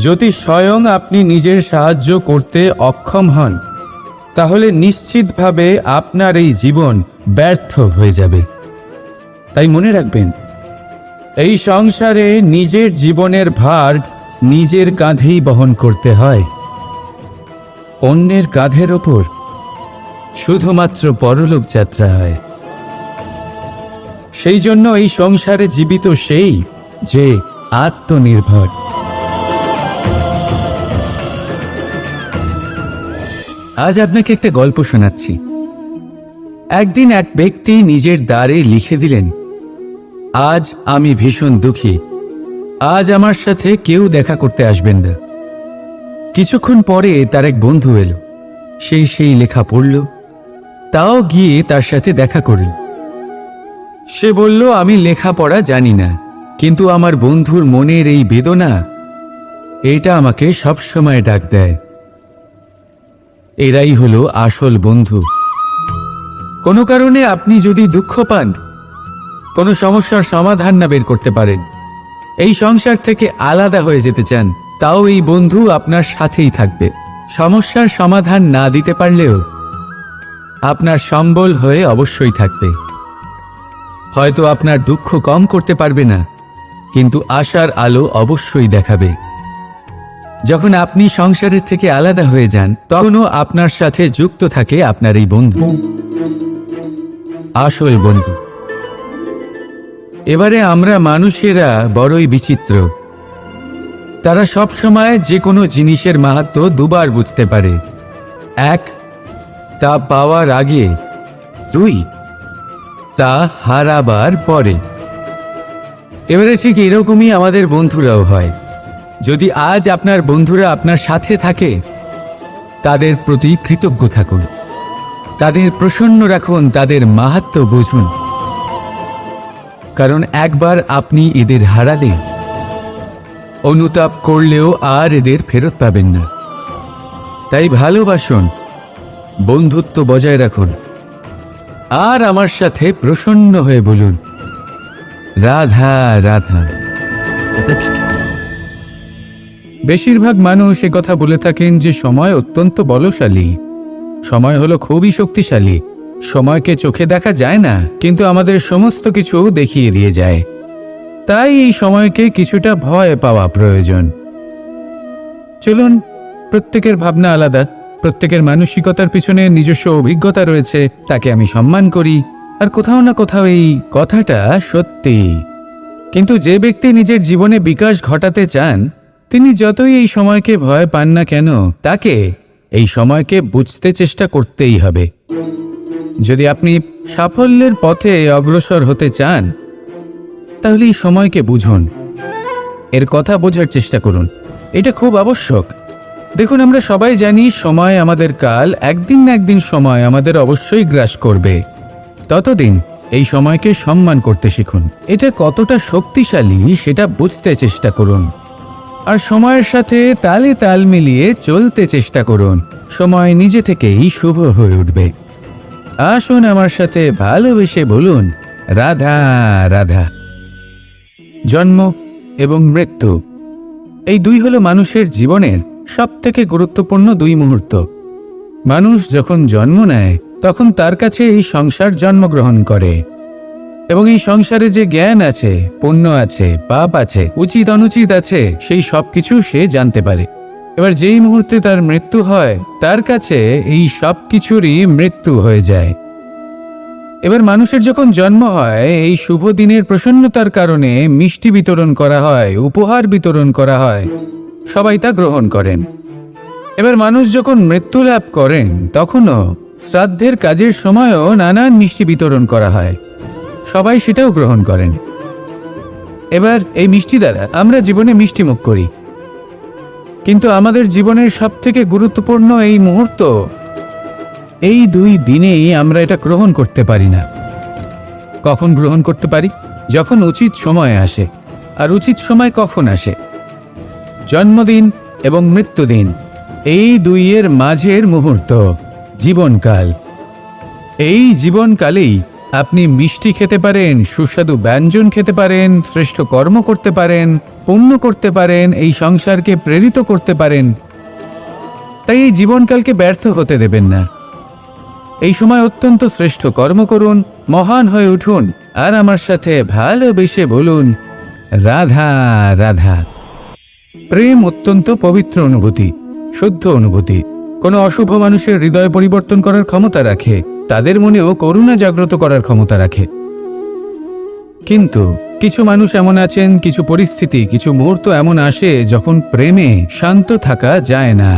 যদি স্বয়ং আপনি নিজের সাহায্য করতে অক্ষম হন, তাহলে নিশ্চিতভাবে আপনার এই জীবন ব্যর্থ হয়ে যাবে। তাই মনে রাখবেন, এই সংসারে নিজের জীবনের ভার নিজের কাঁধেই বহন করতে হয়। অন্যের কাঁধের ওপর শুধুমাত্র পরলোক যাত্রা হয়। সেই জন্য এই সংসারে জীবিত সেই যে আত্মনির্ভর। আজ আপনাকে একটা গল্প শোনাচ্ছি। একদিন এক ব্যক্তি নিজের দ্বারে লিখে দিলেন, আজ আমি ভীষণ দুঃখী, আজ আমার সাথে কেউ দেখা করতে আসবেন না। কিছুক্ষণ পরে তার এক বন্ধু এলো, সেই লেখা পড়ল, তাও গিয়ে তার সাথে দেখা করল। সে বলল, আমি লেখাপড়া জানি না, কিন্তু আমার বন্ধুর মনের এই বেদনা, এটা আমাকে সবসময় ডাক দেয়। এরাই হলো আসল বন্ধু। কোনো কারণে আপনি যদি দুঃখ পান, কোনো সমস্যার সমাধান না বের করতে পারেন, এই সংসার থেকে আলাদা হয়ে যেতে চান, তাও এই বন্ধু আপনার সাথেই থাকবে। সমস্যার সমাধান না দিতে পারলেও আপনার সম্বল হয়ে অবশ্যই থাকবে। হয়তো আপনার দুঃখ কম করতে পারবে না, কিন্তু আশার আলো অবশ্যই দেখাবে। যখন আপনি সংসারের থেকে আলাদা হয়ে যান, তখনও আপনার সাথে যুক্ত থাকে আপনার এই বন্ধু, আসল বন্ধু। এবারে আমরা মানুষেরা বড়ই বিচিত্র। তারা সব সময় যে কোনো জিনিসের মাহাত্ম্য দুবার বুঝতে পারে। এক, তা পাওয়ার আগে। দুই, তা হারাবার পরে। এবারে ঠিক এরকমই আমাদের বন্ধুরাও হয়। যদি আজ আপনার বন্ধুরা আপনার সাথে থাকে, তাদের প্রতি কৃতজ্ঞ থাকুন, তাদের প্রসন্ন রাখুন, তাদের মাহাত্ম্য বুঝুন। কারণ একবার আপনি এদের হারালে অনুতাপ করলেও আর এদের ফেরত পাবেন না। তাই ভালোবাসুন, বন্ধুত্ব বজায় রাখুন, আর আমার সাথে প্রসন্ন হয়ে বলুন, রাধা রাধা। বেশিরভাগ মানুষ কথা বলে থাকেন যে সময় অত্যন্ত বলশালী, সময় হলো খুবই শক্তিশালী। সময়কে চোখে দেখা যায় না, কিন্তু আমাদের সমস্ত কিছু দেখিয়ে দিয়ে যায়। তাই এই সময়কে কিছুটা ভয় পাওয়া প্রয়োজন। চলুন, প্রত্যেকের ভাবনা আলাদা, প্রত্যেকের মানসিকতার পিছনে নিজস্ব অভিজ্ঞতা রয়েছে, তাকে আমি সম্মান করি। আর কোথাও না কোথাও এই কথাটা সত্যি। কিন্তু যে ব্যক্তি নিজের জীবনে বিকাশ ঘটাতে চান, তিনি যতই এই সময়কে ভয় পান না কেন, তাকে এই সময়কে বুঝতে চেষ্টা করতেই হবে। যদি আপনি সাফল্যের পথে অগ্রসর হতে চান, তাহলে এই সময়কে বুঝুন, এর কথা বোঝার চেষ্টা করুন। এটা খুব আবশ্যক। দেখুন, আমরা সবাই জানি সময় আমাদের কাল, একদিন না একদিন সময় আমাদের অবশ্যই গ্রাস করবে। ততদিন এই সময়কে সম্মান করতে শিখুন। এটা কতটা শক্তিশালী সেটা বুঝতে চেষ্টা করুন, আর সময়ের সাথে তালে তাল মিলিয়ে চলতে চেষ্টা করুন। সময় নিজে থেকেই শুভ হয়ে উঠবে। আসুন আমার সাথে ভালোবেসে বলুন, রাধা রাধা। জন্ম এবং মৃত্যু, এই দুই হলো মানুষের জীবনের সবথেকে গুরুত্বপূর্ণ দুই মুহূর্ত। মানুষ যখন জন্ম নেয়, তখন তার কাছে এই সংসার জন্মগ্রহণ করে, এবং এই সংসারে যে জ্ঞান আছে, পুণ্য আছে, পাপ আছে, উচিত অনুচিত আছে, সেই সব কিছু সে জানতে পারে। এবার যেই মুহূর্তে তার মৃত্যু হয়, তার কাছে এই সব কিছুরই মৃত্যু হয়ে যায়। এবার মানুষের যখন জন্ম হয়, এই শুভ দিনের প্রসন্নতার কারণে মিষ্টি বিতরণ করা হয়, উপহার বিতরণ করা হয়, সবাই তা গ্রহণ করেন। এবার মানুষ যখন মৃত্যু লাভ করেন, তখনও শ্রাদ্ধের কাজের সময়ও নানান মিষ্টি বিতরণ করা হয়, সবাই সেটাও গ্রহণ করেন। এবার এই মিষ্টি দ্বারা আমরা জীবনে মিষ্টি মুখ করি, কিন্তু আমাদের জীবনের সবথেকে গুরুত্বপূর্ণ এই মুহূর্ত, এই দুই দিনেই আমরা এটা গ্রহণ করতে পারি না। কখন গ্রহণ করতে পারি? যখন উচিত সময় আসে। আর উচিত সময় কখন আসে? জন্মদিন এবং মৃত্যুদিন, এই দুইয়ের মাঝের মুহূর্ত, জীবনকাল। এই জীবনকালেই আপনি মিষ্টি খেতে পারেন, সুস্বাদু ব্যঞ্জন খেতে পারেন, শ্রেষ্ঠ কর্ম করতে পারেন, পুণ্য করতে পারেন, এই সংসারকে প্রেরিত করতে পারেন। তাই এই জীবনকালকে ব্যর্থ হতে দেবেন না। এই সময় অত্যন্ত শ্রেষ্ঠ কর্ম করুন, মহান হয়ে উঠুন, আর আমার সাথে ভালোবেসে বলুন, রাধা রাধা। প্রেম অত্যন্ত পবিত্র অনুভূতি, শুদ্ধ অনুভূতি। কোনো অশুভ মানুষের হৃদয় পরিবর্তন করার ক্ষমতা রাখে, তাদের মনেও করুণা জাগ্রত করার ক্ষমতা রাখে। কিন্তু কিছু মানুষ এমন আছেন, কিছু পরিস্থিতি, কিছু মুহূর্ত এমন আসে যখন প্রেমে শান্ত থাকা যায় না।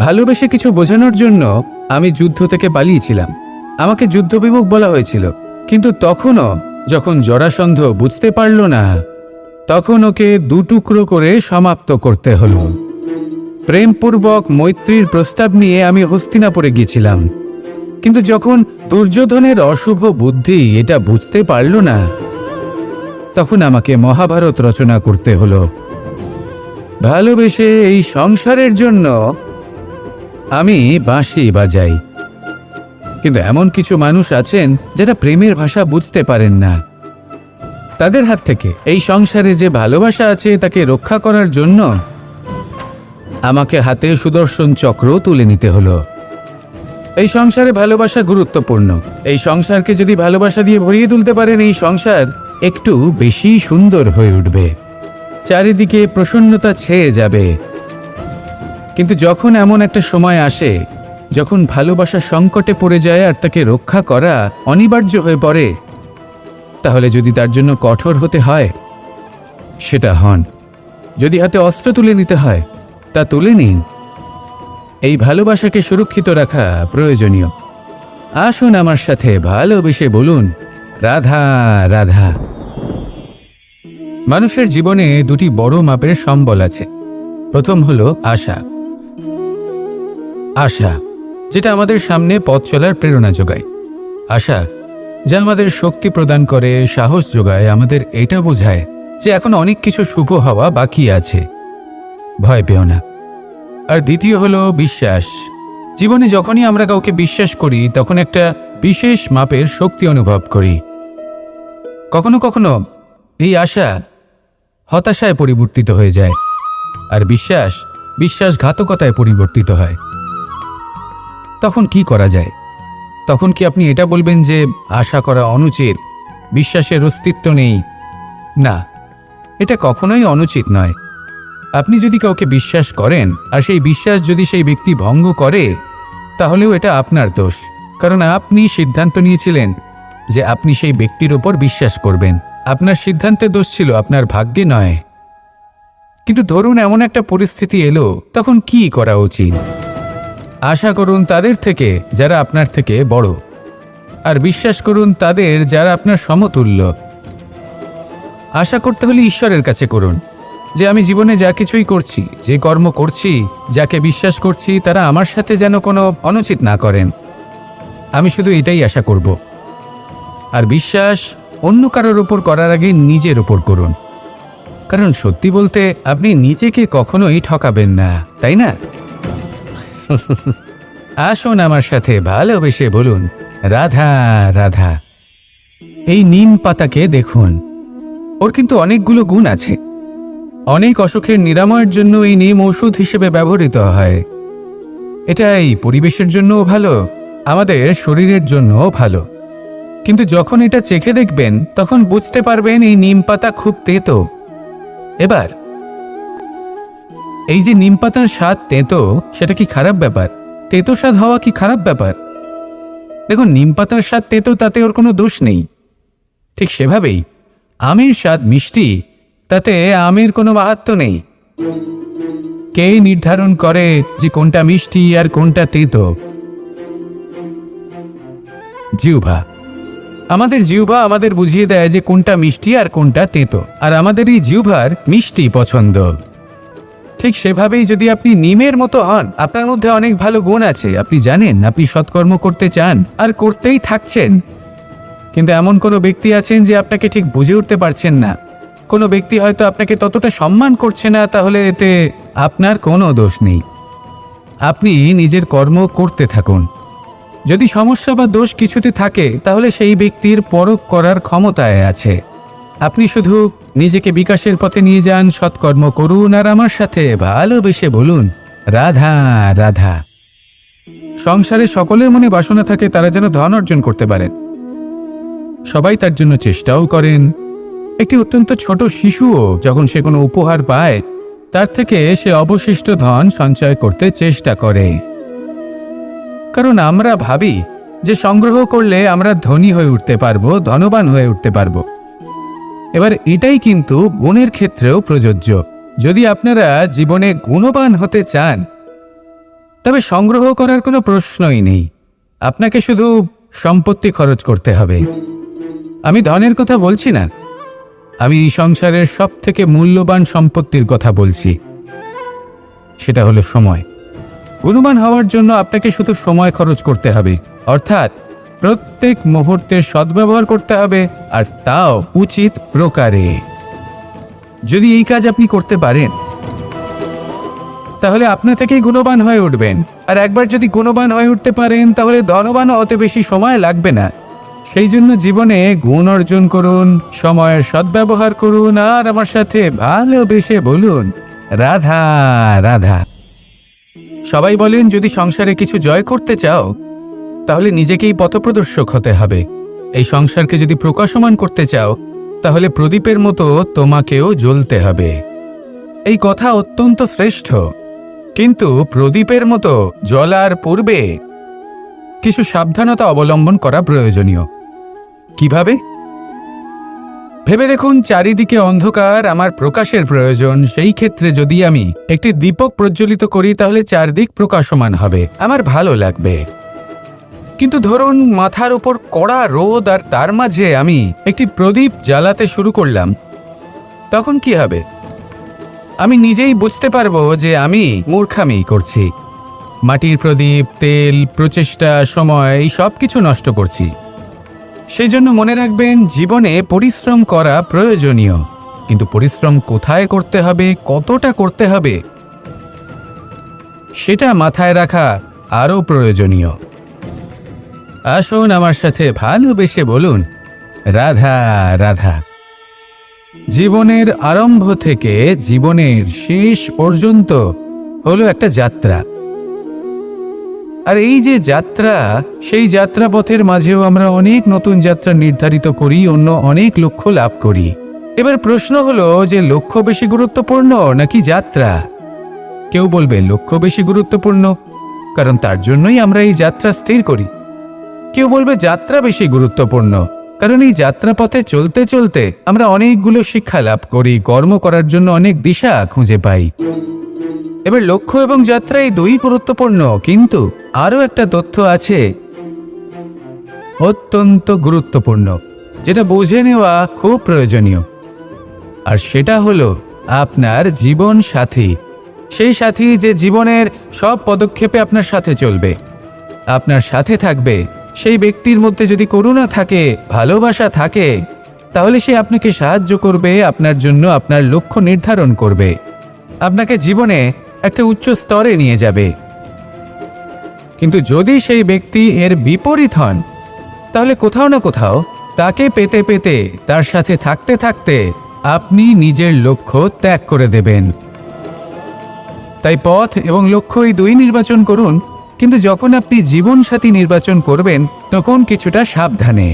ভালোবেসে কিছু বোঝানোর জন্য আমি যুদ্ধ থেকে পালিয়েছিলাম। আমাকে যুদ্ধবিমুখ বলা হয়েছিল, কিন্তু তখনও যখন জরাসন্ধ বুঝতে পারল না, তখন ওকে দুটুকরো করে সমাপ্ত করতে হলো। প্রেমপূর্বক মৈত্রীর প্রস্তাব নিয়ে আমি হস্তিনাপুরে গিয়েছিলাম, কিন্তু যখন দুর্যোধনের অশুভ বুদ্ধি এটা বুঝতে পারল না, তখন আমাকে মহাভারত রচনা করতে হলো। ভালোবেসে এই সংসারের জন্য আমি বাঁশি বাজাই। কিন্তু এমন কিছু মানুষ আছেন যারা প্রেমের ভাষা বুঝতে পারেন না। তাদের হাত থেকে এই সংসারে যে ভালোবাসা আছে তাকে রক্ষা করার জন্য আমাকে হাতে সুদর্শন চক্র তুলে নিতে হলো। এই সংসারে ভালোবাসা গুরুত্বপূর্ণ। এই সংসারকে যদি ভালোবাসা দিয়ে ভরিয়ে তুলতে পারেন, এই সংসার একটু বেশি সুন্দর হয়ে উঠবে, চারিদিকে প্রসন্নতা ছেয়ে যাবে। কিন্তু যখন এমন একটা সময় আসে যখন ভালোবাসা সংকটে পড়ে যায় আর তাকে রক্ষা করা অনিবার্য হয়ে পড়ে, তাহলে যদি তার জন্য কঠোর হতে হয় সেটা হন। যদি হাতে অস্ত্র তুলে নিতে হয় তা তুলে নিন। এই ভালোবাসাকে সুরক্ষিত রাখা প্রয়োজনীয়। আসুন আমার সাথে ভালোবেসে বলুন, রাধা রাধা। মানুষের জীবনে দুটি বড় মাপের সম্বল আছে। প্রথম হলো আশা। আশা, যেটা আমাদের সামনে পথ চলার প্রেরণা যোগায়। আশা যা আমাদের শক্তি প্রদান করে, সাহস যোগায়, আমাদের এটা বোঝায় যে এখন অনেক কিছু শুভ হওয়া বাকি আছে, ভয় পেও না। আর দ্বিতীয় হলো বিশ্বাস। জীবনে যখনই আমরা কাউকে বিশ্বাস করি তখন একটা বিশেষ মাপের শক্তি অনুভব করি। কখনো কখনো এই আশা হতাশায় পরিবর্তিত হয়ে যায়, আর বিশ্বাসঘাতকতায় পরিবর্তিত হয়। তখন কি করা যায়? তখন কি আপনি এটা বলবেন যে আশা করা অনুচিত, বিশ্বাসের অস্তিত্ব নেই? না, এটা কখনোই অনুচিত নয়। আপনি যদি কাউকে বিশ্বাস করেন আর সেই বিশ্বাস যদি সেই ব্যক্তি ভঙ্গ করে, তাহলেও এটা আপনার দোষ, কারণ আপনি সিদ্ধান্ত নিয়েছিলেন যে আপনি সেই ব্যক্তির ওপর বিশ্বাস করবেন। আপনার সিদ্ধান্তে দোষ ছিল, আপনার ভাগ্যে নয়। কিন্তু ধরুন এমন একটা পরিস্থিতি এলো, তখন কি করা উচিত? আশা করুন তাদের থেকে যারা আপনার থেকে বড়, আর বিশ্বাস করুন তাদের যারা আপনার সমতুল্য। আশা করতে হলে ঈশ্বরের কাছে করুন যে আমি জীবনে যা কিছুই করছি, যে কর্ম করছি, যাকে বিশ্বাস করছি, তারা আমার সাথে যেন কোনো অনুচিত না করেন। আমি শুধু এটাই আশা করব। আর বিশ্বাস অন্য কারোর ওপর করার আগে নিজের ওপর করুন, কারণ সত্যি বলতে আপনি নিজেকে কখনোই ঠকাবেন না, তাই না? আসুন আমার সাথে ভালোবেসে বলুন, রাধা রাধা। এই নিম পাতাকে দেখুন, ওর কিন্তু অনেকগুলো গুণ আছে। অনেক অসুখের নিরাময়ের জন্য এই নিম ওষুধ হিসেবে ব্যবহৃত হয়। এটা এই পরিবেশের জন্যও ভালো, আমাদের শরীরের জন্যও ভালো। কিন্তু যখন এটা চেখে দেখবেন তখন বুঝতে পারবেন এই নিম পাতা খুব তেতো। এবার এই যে নিম পাতার স্বাদ তেতো, সেটা কি খারাপ ব্যাপার? তেতো স্বাদ হওয়া কি খারাপ ব্যাপার? দেখুন, নিম পাতার স্বাদ তেতো, তাতে ওর কোনো দোষ নেই। ঠিক সেভাবেই আমের স্বাদ মিষ্টি, তাতে আমের কোনো মাহাত্ম্য নেই। কে নির্ধারণ করে যে কোনটা মিষ্টি আর কোনটা তেতো? জিহ্বা। আমাদের জিহ্বা আমাদের বুঝিয়ে দেয় যে কোনটা মিষ্টি আর কোনটা তেতো, আর আমাদের এই জিহ্বার মিষ্টি পছন্দ। ঠিক সেভাবেই যদি আপনি নিমের মতো হন, আপনার মধ্যে অনেক ভালো গুণ আছে, আপনি জানেন, আপনি সৎকর্ম করতে চান আর করতেই থাকছেন। কিন্তু এমন কোনো ব্যক্তি আছেন যে আপনাকে ঠিক বুঝে উঠতে পারছেন না, কোনো ব্যক্তি হয়তো আপনাকে ততটা সম্মান করছে না, তাহলে এতে আপনার কোনো দোষ নেই। আপনি নিজের কর্ম করতে থাকুন, যদি সমস্যা বা দোষ কিছুতে থাকে তাহলে সেই ব্যক্তির পরখ করার ক্ষমতায় আছে। আপনি শুধু নিজেকে বিকাশের পথে নিয়ে যান, সৎকর্ম করুন আর আমার সাথে ভালোবেসে বলুন রাধা রাধা। সংসারে সকলের মনে বাসনা থাকে তারা যেন ধন অর্জন করতে পারেন। সবাই তার জন্য চেষ্টাও করেন। একটি অত্যন্ত ছোট শিশুও যখন সে কোনো উপহার পায় তার থেকে সে অবশিষ্ট ধন সঞ্চয় করতে চেষ্টা করে, কারণ আমরা ভাবি যে সংগ্রহ করলে আমরা ধনী হয়ে উঠতে পারবো, ধনবান হয়ে উঠতে পারবো। এবার এটাই কিন্তু গুণের ক্ষেত্রেও প্রযোজ্য। যদি আপনারা জীবনে গুণবান হতে চান তবে সংগ্রহ করার কোনো প্রশ্নই নেই, আপনাকে শুধু সম্পত্তি খরচ করতে হবে। আমি ধনের কথা বলছি না, আমি এই সংসারের সবথেকে মূল্যবান সম্পত্তির কথা বলছি, সেটা হলো সময়। গুণবান হওয়ার জন্য আপনাকে শুধু সময় খরচ করতে হবে, অর্থাৎ প্রত্যেক মুহূর্তের সদ্ব্যবহার করতে হবে, আর তাও উচিত প্রকারে। যদি এই কাজ আপনি করতে পারেন তাহলে আপনা থেকেই গুণবান হয়ে উঠবেন। আর একবার যদি গুণবান হয়ে উঠতে পারেন তাহলে ধনবানও হতে বেশি সময় লাগবে না। সেই জন্য জীবনে গুণ অর্জন করুন, সময়ের সদ্ব্যবহার করুন আর আমার সাথে ভালোবেসে বলুন রাধা রাধা। সবাই বলেন যদি সংসারে কিছু জয় করতে চাও তাহলে নিজেকেই পথপ্রদর্শক হতে হবে। এই সংসারকে যদি প্রকাশমান করতে চাও তাহলে প্রদীপের মতো তোমাকেও জ্বলতে হবে। এই কথা অত্যন্ত শ্রেষ্ঠ, কিন্তু প্রদীপের মতো জ্বলার পূর্বে কিছু সাবধানতা অবলম্বন করা প্রয়োজনীয়। কিভাবে? ভেবে দেখুন, চারিদিকে অন্ধকার, আমার প্রকাশের প্রয়োজন। সেই ক্ষেত্রে যদি আমি একটি দীপক প্রজ্বলিত করি তাহলে চারদিক প্রকাশমান হবে, আমার ভালো লাগবে। কিন্তু ধরুন মাথার উপর কড়া রোদ আর তার মাঝে আমি একটি প্রদীপ জ্বালাতে শুরু করলাম, তখন কি হবে? আমি নিজেই বুঝতে পারবো যে আমি মূর্খামি করছি। মাটির প্রদীপ, তেল, প্রচেষ্টা, সময় এই সব কিছু নষ্ট করছি। সেই জন্য মনে রাখবেন, জীবনে পরিশ্রম করা প্রয়োজনীয়, কিন্তু পরিশ্রম কোথায় করতে হবে, কতটা করতে হবে, সেটা মাথায় রাখা আরও প্রয়োজনীয়। আসুন আমার সাথে ভালোবেসে বলুন রাধা রাধা। জীবনের আরম্ভ থেকে জীবনের শেষ পর্যন্ত হলো একটা যাত্রা। আর এই যে যাত্রা, সেই যাত্রাপথের মাঝেও আমরা অনেক নতুন যাত্রা নির্ধারিত করি, অন্য অনেক লক্ষ্য লাভ করি। এবার প্রশ্ন হলো যে লক্ষ্য বেশি গুরুত্বপূর্ণ নাকি যাত্রা? কেউ বলবে লক্ষ্য বেশি গুরুত্বপূর্ণ, কারণ তার জন্যই আমরা এই যাত্রা স্থির করি। কেউ বলবে যাত্রা বেশি গুরুত্বপূর্ণ, কারণ এই যাত্রাপথে চলতে চলতে আমরা অনেকগুলো শিক্ষা লাভ করি, কর্ম করার জন্য অনেক দিশা খুঁজে পাই। এবার লক্ষ্য এবং যাত্রা এই দুই গুরুত্বপূর্ণ, কিন্তু আরও একটা তথ্য আছে অত্যন্ত গুরুত্বপূর্ণ, যেটা বুঝে নেওয়া খুব প্রয়োজনীয়। আর সেটা হলো আপনার জীবন সাথী। সেই সাথী যে জীবনের সব পদক্ষেপে আপনার সাথে চলবে, আপনার সাথে থাকবে। সেই ব্যক্তির মধ্যে যদি করুণা থাকে, ভালোবাসা থাকে, তাহলে সে আপনাকে সাহায্য করবে, আপনার জন্য আপনার লক্ষ্য নির্ধারণ করবে, আপনাকে জীবনে একটা উচ্চ স্তরে নিয়ে যাবে। কিন্তু যদি সেই ব্যক্তি এর বিপরীত হন, তাহলে কোথাও না কোথাও তাকে পেতে পেতে, তার সাথে থাকতে থাকতে আপনি নিজের লক্ষ্য ত্যাগ করে দেবেন। তাই পথ এবং লক্ষ্য এই দুই নির্বাচন করুন, কিন্তু যখন আপনি জীবনসাথী নির্বাচন করবেন তখন কিছুটা সাবধানে,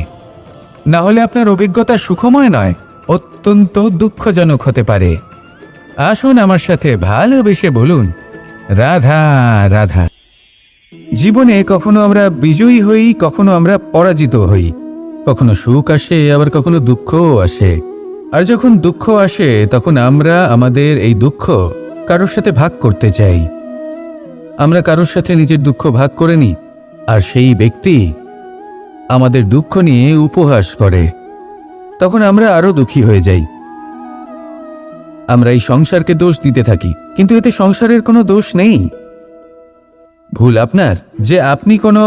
না হলে আপনার অভিজ্ঞতা সুখময় নয়, অত্যন্ত দুঃখজনক হতে পারে। আসুন আমার সাথে ভালোবেসে বলুন রাধা রাধা। জীবনে কখনো আমরা বিজয়ী হই, কখনো আমরা পরাজিত হই, কখনো সুখ আসে, আবার কখনো দুঃখও আসে। আর যখন দুঃখ আসে তখন আমরা আমাদের এই দুঃখ কারোর সাথে ভাগ করতে চাই। আমরা কারোর সাথে নিজের দুঃখ ভাগ করে নিই, আর সেই ব্যক্তি আমাদের দুঃখ নিয়ে উপহাস করে। তখন আমরা আরো দুঃখী হয়ে যাই। আমরা এই সংসারকে দোষ দিতে থাকি, কিন্তু এতে সংসারের কোনো দোষ নেই। ভুল আপনার যে আপনি কোনো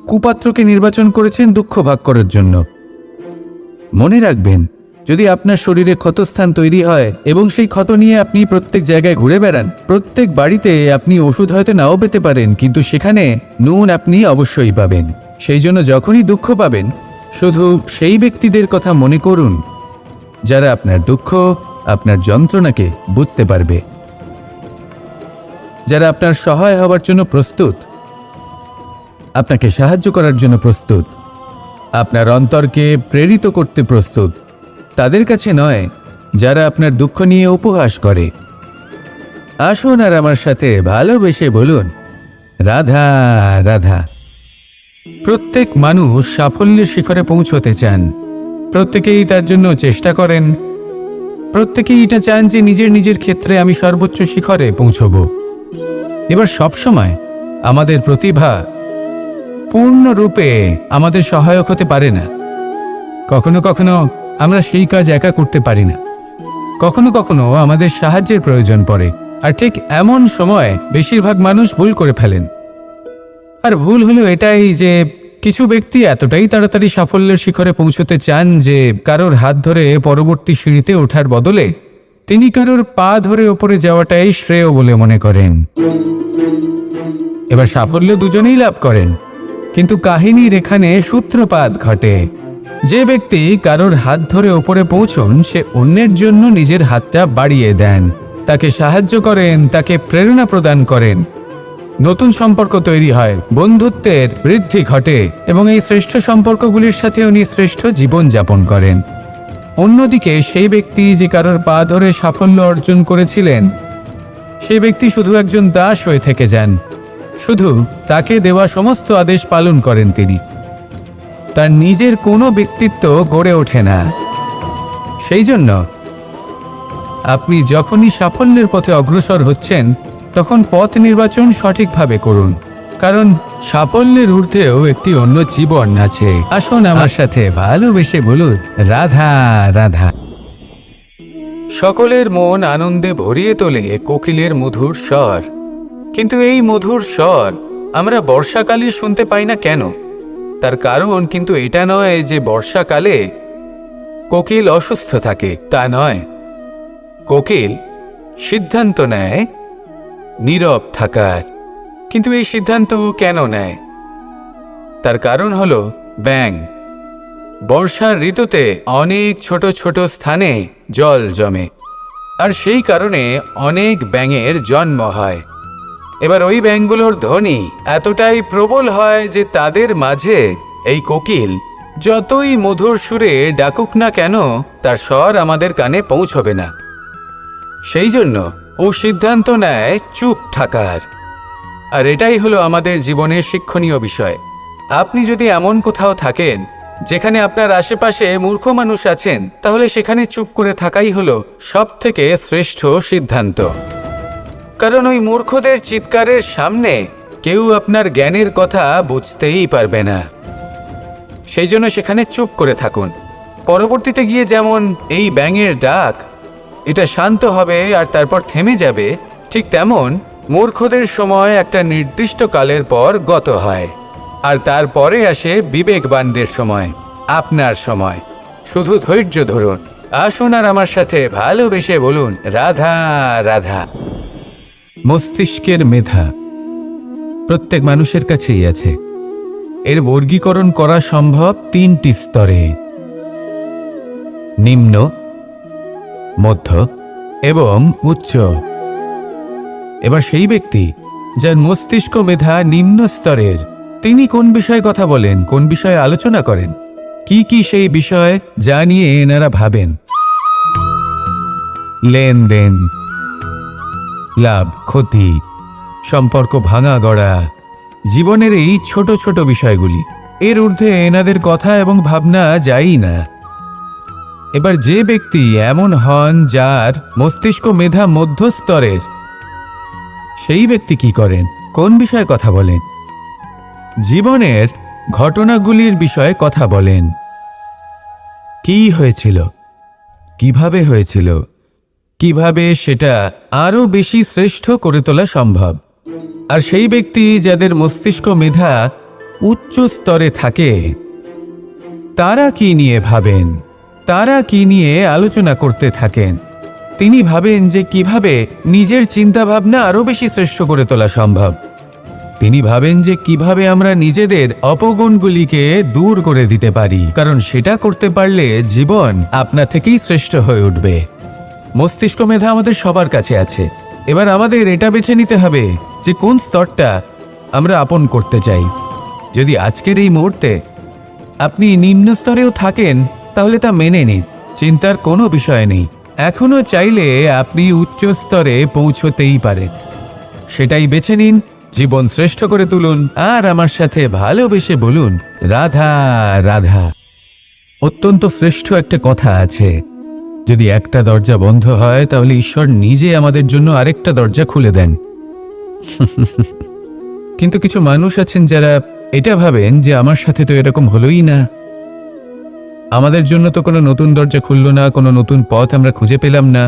কুপাত্রকে নির্বাচন করেছেন দুঃখ ভাগ করার জন্য। মনে রাখবেন, যদি আপনার শরীরে ক্ষতস্থান তৈরি হয় এবং সেই ক্ষত নিয়ে আপনি প্রত্যেক জায়গায় ঘুরে বেড়ান, প্রত্যেক বাড়িতে আপনি ওষুধ হয়তো নাও পেতে পারেন, কিন্তু সেখানে নুন আপনি অবশ্যই পাবেন। সেই জন্য যখনই দুঃখ পাবেন শুধু সেই ব্যক্তিদের কথা মনে করুন যারা আপনার দুঃখ, আপনার যন্ত্রণাকে বুঝতে পারবে, যারা আপনার সহায় হবার জন্য প্রস্তুত, আপনাকে সাহায্য করার জন্য প্রস্তুত, আপনার অন্তরকে প্রেরিত করতে প্রস্তুত। তাদের কাছে নয় যারা আপনার দুঃখ নিয়ে উপহাস করে। আসুন আর আমার সাথে ভালোবেসে বলুন, রাধা রাধা। প্রত্যেক মানুষ সাফল্যের শিখরে পৌঁছতে চান, প্রত্যেকেই তার জন্য চেষ্টা করেন, প্রত্যেকেই এটা চান যে নিজের নিজের ক্ষেত্রে আমি সর্বোচ্চ শিখরে পৌঁছব। এবার সবসময় আমাদের প্রতিভা পূর্ণরূপে আমাদের সহায়ক হতে পারে না। কখনো কখনো আমরা সেই কাজ একা করতে পারি না, কখনো কখনো আমাদের সাহায্যের প্রয়োজন পড়ে। আর ঠিক এমন সময় বেশিরভাগ মানুষ ভুল করে ফেলেন। আর ভুল হলো এটাই যে কিছু ব্যক্তি এতটাই তাড়াতাড়ি সাফল্যের শিখরে পৌঁছতে চান যে কারোর হাত ধরে পরবর্তী সিঁড়িতে ওঠার বদলে তিনি কারোর পা ধরে ওপরে যাওয়াটাই শ্রেয় বলে মনে করেন। এবার সাফল্য দুজনেই লাভ করেন, কিন্তু কাহিনীর এখানে সূত্রপাত ঘটে। যে ব্যক্তি কারোর হাত ধরে ওপরে পৌঁছন সে অন্যের জন্য নিজের হাতটা বাড়িয়ে দেন, তাকে সাহায্য করেন, তাকে প্রেরণা প্রদান করেন। নতুন সম্পর্ক তৈরি হয়, বন্ধুত্বের বৃদ্ধি ঘটে এবং এই শ্রেষ্ঠ সম্পর্কগুলির সাথে উনি শ্রেষ্ঠ জীবন যাপন করেন। অন্যদিকে সেই ব্যক্তি যে কারোর পা ধরে সাফল্য অর্জন করেছিলেন সেই ব্যক্তি শুধু একজন দাস হয়ে থেকে যান, শুধু তাকে দেওয়া সমস্ত আদেশ পালন করেন তিনি। তার নিজের কোনো ব্যক্তিত্ব গড়ে ওঠে না। সেই জন্য আপনি যখনই সাফল্যের পথে অগ্রসর হচ্ছেন তখন পথ নির্বাচন সঠিকভাবে করুন, কারণ সাফল্যের ঊর্ধ্বেও একটি অন্য জীবন আছে। আসুন আমার সাথে ভালোবেসে বলুন, রাধা রাধা। সকলের মন আনন্দে ভরিয়ে তোলে কোকিলের মধুর স্বর, কিন্তু এই মধুর স্বর আমরা বর্ষাকালে শুনতে পাই না কেন? তার কারণ কিন্তু এটা নয় যে বর্ষাকালে কোকিল অসুস্থ থাকে, তা নয়। কোকিল সিদ্ধান্ত নেয় নীরব থাকার, কিন্তু এই সিদ্ধান্ত কেন নেয়? তার কারণ হলো ব্যাঙ। বর্ষার ঋতুতে অনেক ছোট ছোট স্থানে জল জমে, আর সেই কারণে অনেক ব্যাঙের জন্ম হয়। এবার ওই ব্যাঙগুলোর ধ্বনি এতটাই প্রবল হয় যে তাদের মাঝে এই কোকিল যতই মধুর সুরে ডাকুক না কেন তার স্বর আমাদের কানে পৌঁছবে না। সেই জন্য ও সিদ্ধান্ত নেয় চুপ থাকার। আর এটাই হলো আমাদের জীবনের শিক্ষণীয় বিষয়। আপনি যদি এমন কোথাও থাকেন যেখানে আপনার আশেপাশে মূর্খ মানুষ আছেন, তাহলে সেখানে চুপ করে থাকাই হলো সবথেকে শ্রেষ্ঠ সিদ্ধান্ত। কারণ ওই মূর্খদের চিৎকারের সামনে কেউ আপনার জ্ঞানের কথা বুঝতেই পারবে না। সেই জন্য সেখানে চুপ করে থাকুন। পরবর্তীতে গিয়ে যেমন এই ব্যাঙের ডাক এটা শান্ত হবে আর তারপর থেমে যাবে, ঠিক তেমন মূর্খদের সময় একটা নির্দিষ্ট কালের পর গত হয়, আর তারপরে আসে বিবেকবানদের সময়, আপনার সময়। শুধু ধৈর্য ধরুন। আসুন আর আমার সাথে ভালোবেসে বলুন, রাধা রাধা। মস্তিষ্কের মেধা প্রত্যেক মানুষের কাছেই আছে। এর বর্গীকরণ করা সম্ভব তিনটি স্তরে: নিম্ন, মধ্য এবং উচ্চ। এবার সেই ব্যক্তি যার মস্তিষ্ক মেধা নিম্ন স্তরের, তিনি কোন বিষয়ে কথা বলেন, কোন বিষয়ে আলোচনা করেন, কি কি সেই বিষয় যা নিয়ে এনারা ভাবেন? লেনদেন, লাভ ক্ষতি, সম্পর্ক ভাঙা গড়া, জীবনের এই ছোট ছোট বিষয়গুলি। এর ঊর্ধ্বে এনাদের কথা এবং ভাবনা যায়ই না। এবার যে ব্যক্তি এমন হন যার মস্তিষ্ক মেধা মধ্যস্তরের, সেই ব্যক্তি কি করেন, কোন বিষয়ে কথা বলেন? জীবনের ঘটনাগুলির বিষয়ে কথা বলেন। কি হয়েছিল, কিভাবে হয়েছিল, কিভাবে সেটা আরো বেশি শ্রেষ্ঠ করে তোলা সম্ভব। আর সেই ব্যক্তি যাদের মস্তিষ্ক মেধা উচ্চ স্তরে থাকে, তারা কি নিয়ে ভাবেন, তারা কি নিয়ে আলোচনা করতে থাকেন? তিনি ভাবেন যে কিভাবে নিজের চিন্তা ভাবনা আরো বেশি শ্রেষ্ঠ করে তোলা সম্ভব। তিনি ভাবেন যে কিভাবে আমরা নিজেদের অপগুণগুলিকে দূর করে দিতে পারি, কারণ সেটা করতে পারলে জীবন আপনা থেকেই শ্রেষ্ঠ হয়ে উঠবে। মস্তিষ্ক মেধা আমাদের সবার কাছে আছে। এবার আমাদের এটা বেছে নিতে হবে যে কোন স্তরটা আমরা আপন করতে চাই। যদি আজকের এই মুহূর্তে আপনি নিম্ন স্তরেও থাকেন তাহলে তা মেনে নিন, চিন্তার কোনো বিষয় নেই। এখনো চাইলে আপনি উচ্চ স্তরে পৌঁছতেই পারেন। সেটাই বেছে নিন, জীবন শ্রেষ্ঠ করে তুলুন আর আমার সাথে ভালোবেসে বলুন রাধা রাধা। অত্যন্ত শ্রেষ্ঠ একটা কথা আছে, যদি একটা দরজা বন্ধ হয় তাহলে ঈশ্বর নিজে আমাদের জন্য আরেকটা দরজা খুলে দেন। কিন্তু কিছু মানুষ আছেন যারা এটা ভাবেন যে আমার সাথে তো এরকম হলোই না, আমাদের জন্য তো কোনো নতুন দরজা খুলল না, কোনো নতুন পথ আমরা খুঁজে পেলাম না।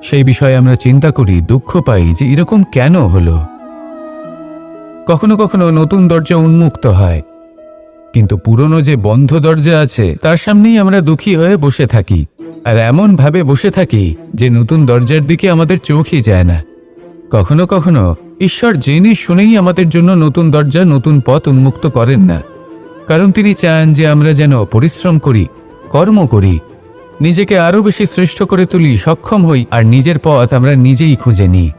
সেই বিষয়ে আমরা চিন্তা করি, দুঃখ পাই যে এরকম কেন হলো। কখনো কখনো নতুন দরজা উন্মুক্ত হয়, কিন্তু পুরনো যে বন্ধ দরজা আছে তার সামনেই আমরা দুঃখী হয়ে বসে থাকি, আর এমন ভাবে বসে থাকি যে নতুন দরজার দিকে আমাদের চোখই যায় না। কখনো কখনো ঈশ্বর জেনে শুনেই আমাদের জন্য নতুন দরজা, নতুন পথ উন্মুক্ত করেন না, কারণ তিনি চান যে আমরা যেন পরিশ্রম করি, কর্ম করি, নিজেকে আরও বেশি শ্রেষ্ঠ করে তুলি, সক্ষম হই, আর নিজের পথ আমরা নিজেই খুঁজে নিই।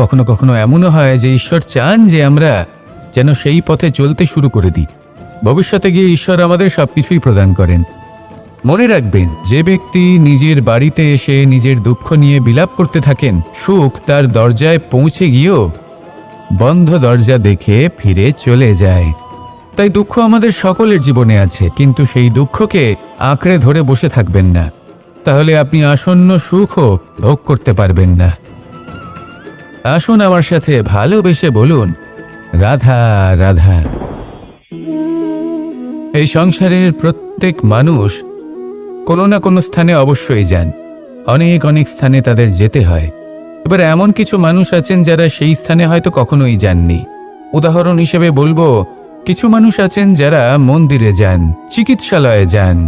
কখনো কখনো এমনও হয় যে ঈশ্বর চান যে আমরা যেন সেই পথে চলতে শুরু করে দিই। ভবিষ্যতে গিয়ে ঈশ্বর আমাদের সবকিছুই প্রদান করেন। মনে রাখবেন, যে ব্যক্তি নিজের বাড়িতে এসে নিজের দুঃখ নিয়ে বিলাপ করতে থাকেন, সুখ তার দরজায় পৌঁছে গিয়েও বন্ধ দরজা দেখে ফিরে চলে যায়। তাই দুঃখ আমাদের সকলের জীবনে আছে, কিন্তু সেই দুঃখকে আঁকড়ে ধরে বসে থাকবেন না, তাহলে আপনি আসন্ন সুখও ভোগ করতে পারবেন না। আসুন আমার সাথে ভালোবেসে বলুন রাধা রাধা। এই সংসারের প্রত্যেক মানুষ কোনো না কোনো স্থানে অবশ্যই যান, অনেক অনেক স্থানে তাদের যেতে হয়। এবার এমন কিছু মানুষ আছেন যারা সেই স্থানে হয়তো কখনোই যাননি। উদাহরণ হিসেবে বলবো, কিছু মানুষ আছেন যারা মন্দিরে যান, চিকিৎসালয়ে যান,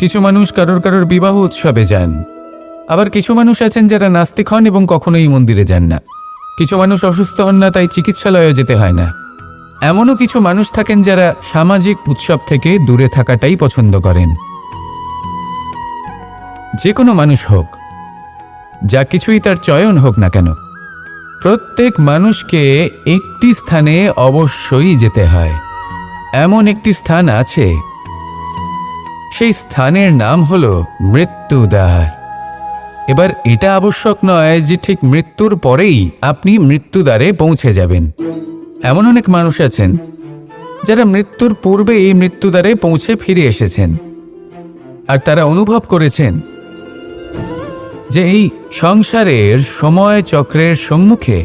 কিছু মানুষ কারোর বিবাহ উৎসবে যান, আবার কিছু মানুষ আছেন যারা নাস্তিক হন এবং কখনোই মন্দিরে যান না। কিছু মানুষ অসুস্থ হন না, তাই চিকিৎসালয়ে যেতে হয় না। এমনও কিছু মানুষ থাকেন যারা সামাজিক উৎসব থেকে দূরে থাকাটাই পছন্দ করেন। যে কোনো মানুষ হোক, যা কিছুই তার চয়ন হোক না কেন, প্রত্যেক মানুষকে একটি স্থানে অবশ্যই যেতে হয়। এমন একটি স্থান আছে, সেই স্থানের নাম হলো মৃত্যুদ্বার। এবার এটা আবশ্যক নয় যে ঠিক মৃত্যুর পরেই আপনি মৃত্যুদ্বারে পৌঁছে যাবেন। এমন অনেক মানুষ আছেন যারা মৃত্যুর পূর্বেই মৃত্যুদ্বারে পৌঁছে ফিরে এসেছেন, আর তারা অনুভব করেছেন যে এই সংসারের সময় চক্রের সম্মুখে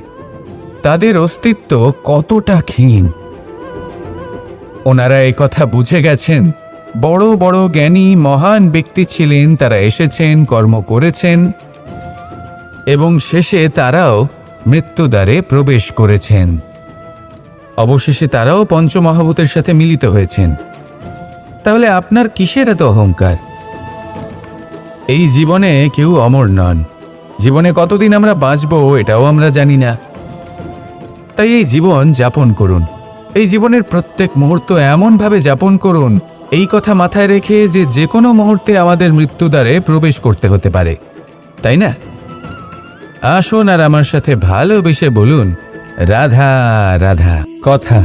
তাদের অস্তিত্ব কতটা ক্ষীণ। ওনারা এই কথা বুঝে গেছেন। বড় বড় জ্ঞানী মহান ব্যক্তি ছিলেন, তারা এসেছেন, কর্ম করেছেন এবং শেষে তারাও মৃত্যুদ্বারে প্রবেশ করেছেন। অবশেষে তারাও পঞ্চমহাভূতের সাথে মিলিত হয়েছেন। তাহলে আপনার কিসের এত অহংকার? এই জীবনে কেউ অমর নন। জীবনে কতদিন আমরা বাঁচব এটাও আমরা জানি না। তাই এই জীবন যাপন করুন। এই জীবনের প্রত্যেক মুহূর্ত এমনভাবে যাপন করুন, এই কথা মাথায় রেখে যে যে কোনো মুহূর্তে আমাদের মৃত্যুদ্বারে প্রবেশ করতে হতে পারে, তাই না? আসুন আর আমার সাথে ভালোবেসে বলুন রাধা রাধা। কথা,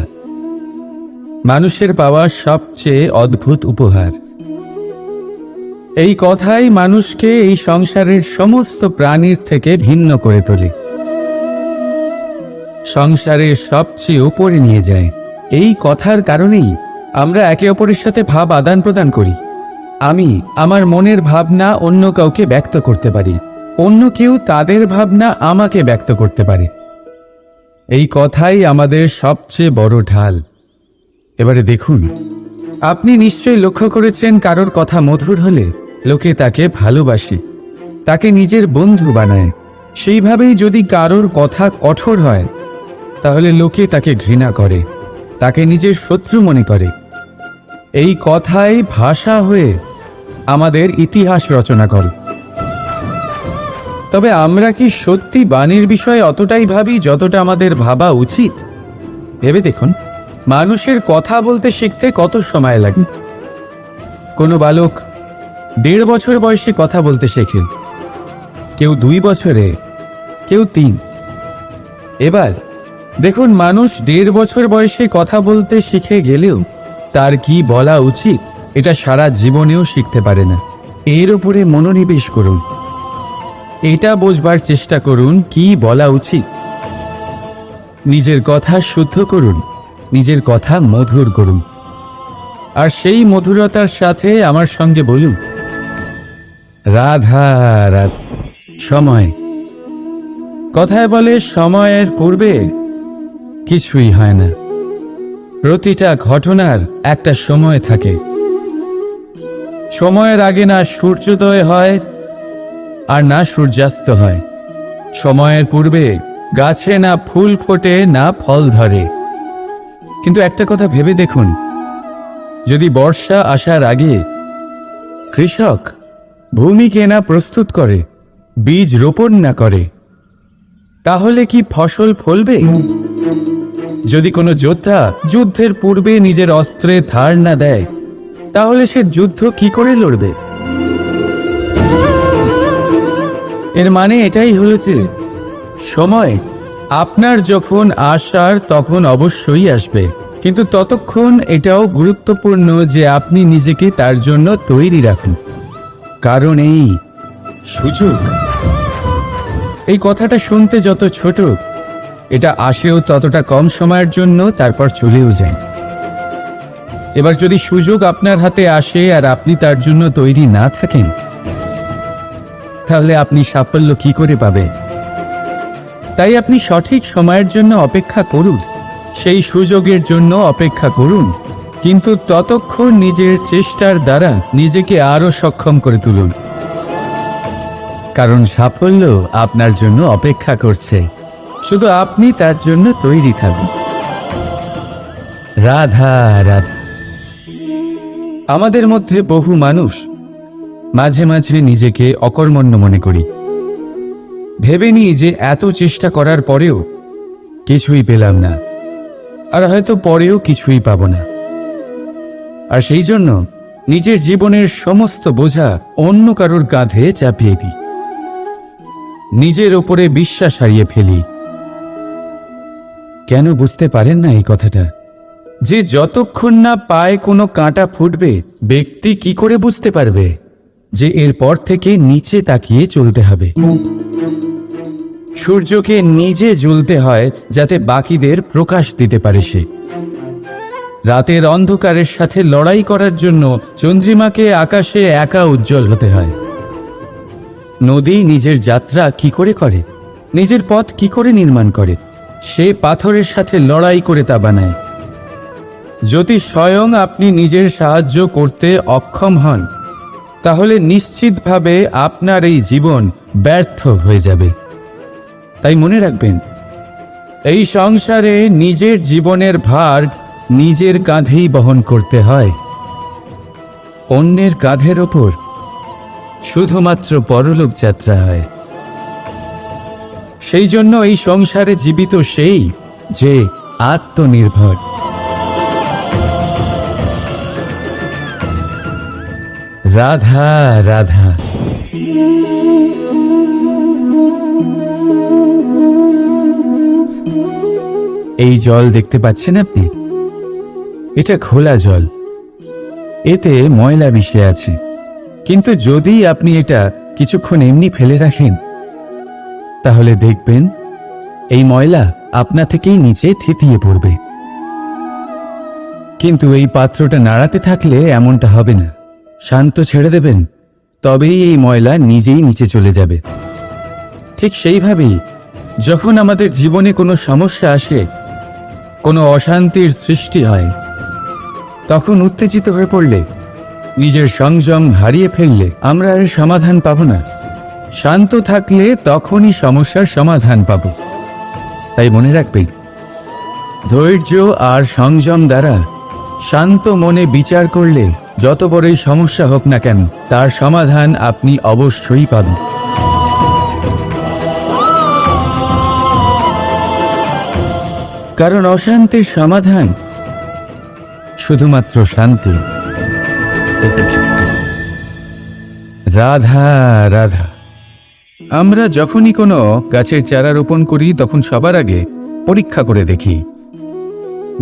মানুষের পাওয়া সবচেয়ে অদ্ভুত উপহার। এই কথাই মানুষকে এই সংসারের সমস্ত প্রাণীর থেকে ভিন্ন করে তোলে, সংসারের সবচেয়ে উপরে নিয়ে যায়। এই কথার কারণেই আমরা একে অপরের সাথে ভাব আদান প্রদান করি। আমি আমার মনের ভাবনা অন্য কাউকে ব্যক্ত করতে পারি, অন্য কেউ তাদের ভাবনা আমাকে ব্যক্ত করতে পারে। এই কথাই আমাদের সবচেয়ে বড় ঢাল। এবারে দেখুন, আপনি নিশ্চয়ই লক্ষ্য করেছেন, কারোর কথা মধুর হলে লোকে তাকে ভালোবাসে, তাকে নিজের বন্ধু বানায়। সেইভাবেই যদি কারোর কথা কঠোর হয় তাহলে লোকে তাকে ঘৃণা করে, তাকে নিজের শত্রু মনে করে। এই কথাই ভাষা হয়ে আমাদের ইতিহাস রচনা করে। তবে আমরা কি সত্যি বাণীর বিষয়ে অতটাই ভাবি যতটা আমাদের ভাবা উচিত? ভেবে দেখুন, মানুষের কথা বলতে শিখতে কত সময় লাগে। কোনো বালক 1.5 বছর বয়সে কথা বলতে শেখে, কেউ 2 বছরে, কেউ 3। এবার দেখুন, মানুষ 1.5 বছর বয়সে কথা বলতে শিখে গেলেও তার কি বলা উচিত এটা সারা জীবনেও শিখতে পারে না। এর উপরে মনোনিবেশ করুন, এটা বোঝবার চেষ্টা করুন কি বলা উচিত। নিজের কথা শুদ্ধ করুন, নিজের কথা মধুর করুন, আর সেই মধুরতার সাথে আমার সঙ্গে বলুন, রাধা রাধা। সময়, কথায় বলে সময়ের পূর্বে কিছুই হয় না। প্রতিটা ঘটনার একটা সময় থাকে। সময়ের আগে না সূর্যোদয় হয় আর না সূর্যাস্ত হয়। সময়ের পূর্বে গাছে না ফুল ফোটে না ফল ধরে। কিন্তু একটা কথা ভেবে দেখুন, যদি বর্ষা আসার আগে কৃষক ভূমিকে না প্রস্তুত করে, বীজ রোপণ না করে, তাহলে কি ফসল ফলবে? যদি কোনো যোদ্ধা যুদ্ধের পূর্বে নিজের অস্ত্রে ধার না দেয়, তাহলে সে যুদ্ধ কি করে লড়বে? এর মানে এটাই হলো যে সময় আপনার যখন আসার তখন অবশ্যই আসবে, কিন্তু ততক্ষণ এটাও গুরুত্বপূর্ণ যে আপনি নিজেকে তার জন্য তৈরি রাখুন। কারণ এই সুযোগ, এই কথাটা শুনতে যত ছোট, এটা আসেও ততটা কম সময়ের জন্য, তারপর চলেও যায়। এবার যদি সুযোগ আপনার হাতে আসে আর আপনি তার জন্য তৈরি না থাকেন, তাহলে আপনি সাফল্য কি করে পাবেন? তাই আপনি সঠিক সময়ের জন্য অপেক্ষা করুন, সেই সুযোগের জন্য অপেক্ষা করুন, কিন্তু ততক্ষণ নিজের চেষ্টার দ্বারা নিজেকে আরো সক্ষম করে তুলুন। কারণ সাফল্য আপনার জন্য অপেক্ষা করছে, শুধু আপনি তার জন্য তৈরি থাকুন। রাধা রাধা। আমাদের মধ্যে বহু মানুষ মাঝে মাঝে নিজেকে অকর্মণ্য মনে করি, ভেবে নিই যে এত চেষ্টা করার পরেও কিছুই পেলাম না, আর হয়তো পরেও কিছুই পাব না। আর সেই জন্য নিজের জীবনের সমস্ত বোঝা অন্য কারোর কাঁধে চাপিয়ে দিই, নিজের ওপরে বিশ্বাস হারিয়ে ফেলি। কেন বুঝতে পারেন না এই কথাটা? যে যতক্ষণ না পায়ে কোনো কাঁটা ফুটবে, ব্যক্তি কি করে বুঝতে পারবে যে এরপর থেকে নিচে তাকিয়ে চলতে হবে? সূর্যকে নিজে জ্বলতে হয় যাতে বাকিদের প্রকাশ দিতে পারে সে। রাতের অন্ধকারের সাথে লড়াই করার জন্য চন্দ্রিমাকে আকাশে একা উজ্জ্বল হতে হয়। নদী নিজের যাত্রা কি করে করে, নিজের পথ কি করে নির্মাণ করে? সে পাথরের সাথে লড়াই করে তা বানায়। যদি স্বয়ং আপনি নিজের সাহায্য করতে অক্ষম হন, তাহলে নিশ্চিতভাবে আপনার এই জীবন ব্যর্থ হয়ে যাবে। তাই মনে রাখবেন, এই সংসারে নিজের জীবনের ভার নিজের কাঁধেই বহন করতে হয়। অন্যের কাঁধের ওপর শুধুমাত্র পরলোক যাত্রা হয়। সেই জন্য এই সংসারে জীবিত সেই যে আত্মনির্ভর। রাধা রাধা। এই জল দেখতে পাচ্ছেন আপনি? এটা খোলা জল, এতে ময়লা মিশে আছে। কিন্তু যদি আপনি এটা কিছুক্ষণ এমনি ফেলে রাখেন, তাহলে দেখবেন এই ময়লা আপনা থেকেই নিচে থিতিয়ে পড়বে। কিন্তু এই পাত্রটা নাড়াতে থাকলে এমনটা হবে না। শান্ত ছেড়ে দেবেন, তবেই এই ময়লা নিজেই নিচে চলে যাবে। ঠিক সেইভাবেই যখন আমাদের জীবনে কোনো সমস্যা আসে, কোনো অশান্তির সৃষ্টি হয়, তখন উত্তেজিত হয়ে পড়লে, নিজের সংযম হারিয়ে ফেললে আমরা আর সমাধান পাব না। শান্ত থাকলে তখনই সমস্যার সমাধান পাব। তাই মনে রাখবেন, ধৈর্য আর সংযম দ্বারা শান্ত মনে বিচার করলে যত বড়ই সমস্যা হোক না কেন, তার সমাধান আপনি অবশ্যই পাবেন। কারণ অশান্তির সমাধান শুধুমাত্র শান্তি। রাধা রাধা। আমরা যখনই কোনো গাছের চারা রোপণ করি তখন সবার আগে পরীক্ষা করে দেখি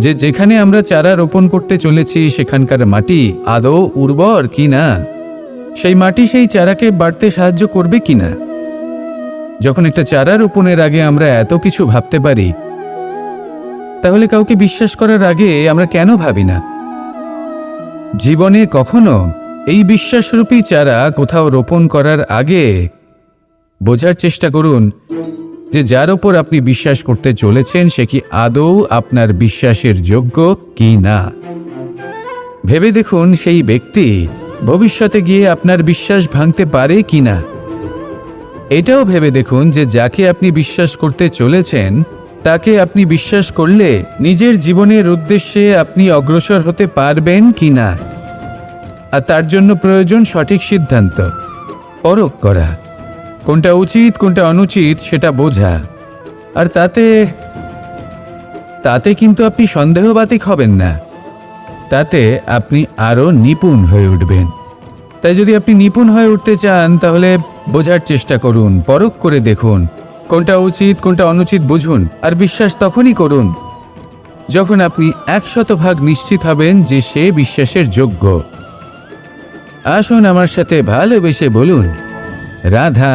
যে যেখানে আমরা চারা রোপণ করতে চলেছি সেখানকার মাটি আদৌ উর্বর কিনা, সেই মাটি সেই চারাকে বাড়তে সাহায্য করবে কিনা। যখন একটা চারা রোপণের আগে আমরা এত কিছু ভাবতে পারি, তাহলে কাউকে বিশ্বাস করার আগে আমরা কেন ভাবি না? জীবনে কখনো এই বিশ্বাসরূপী চারা কোথাও রোপণ করার আগে বোঝার চেষ্টা করুন যে যার ওপর আপনি বিশ্বাস করতে চলেছেন সে কি আদৌ আপনার বিশ্বাসের যোগ্য কি না। ভেবে দেখুন সেই ব্যক্তি ভবিষ্যতে গিয়ে আপনার বিশ্বাস ভাঙতে পারে কি না। এটাও ভেবে দেখুন যে যাকে আপনি বিশ্বাস করতে চলেছেন তাকে আপনি বিশ্বাস করলে নিজের জীবনের উদ্দেশ্যে আপনি অগ্রসর হতে পারবেন কি না। আর তার জন্য প্রয়োজন সঠিক সিদ্ধান্ত, পরখ করা, কোনটা উচিত কোনটা অনুচিত সেটা বোঝা। আর তাতে কিন্তু আপনি সন্দেহবাতিক হবেন না, তাতে আপনি আরও নিপুণ হয়ে উঠবেন। তাই যদি আপনি নিপুণ হয়ে উঠতে চান তাহলে বোঝার চেষ্টা করুন, পরখ করে দেখুন, কোনটা উচিত কোনটা অনুচিত বুঝুন। আর বিশ্বাস তখনই করুন যখন আপনি 100% নিশ্চিত হবেন যে সে বিশ্বাসের যোগ্য। আসুন আমার সাথে ভালোবেসে বলুন রাধা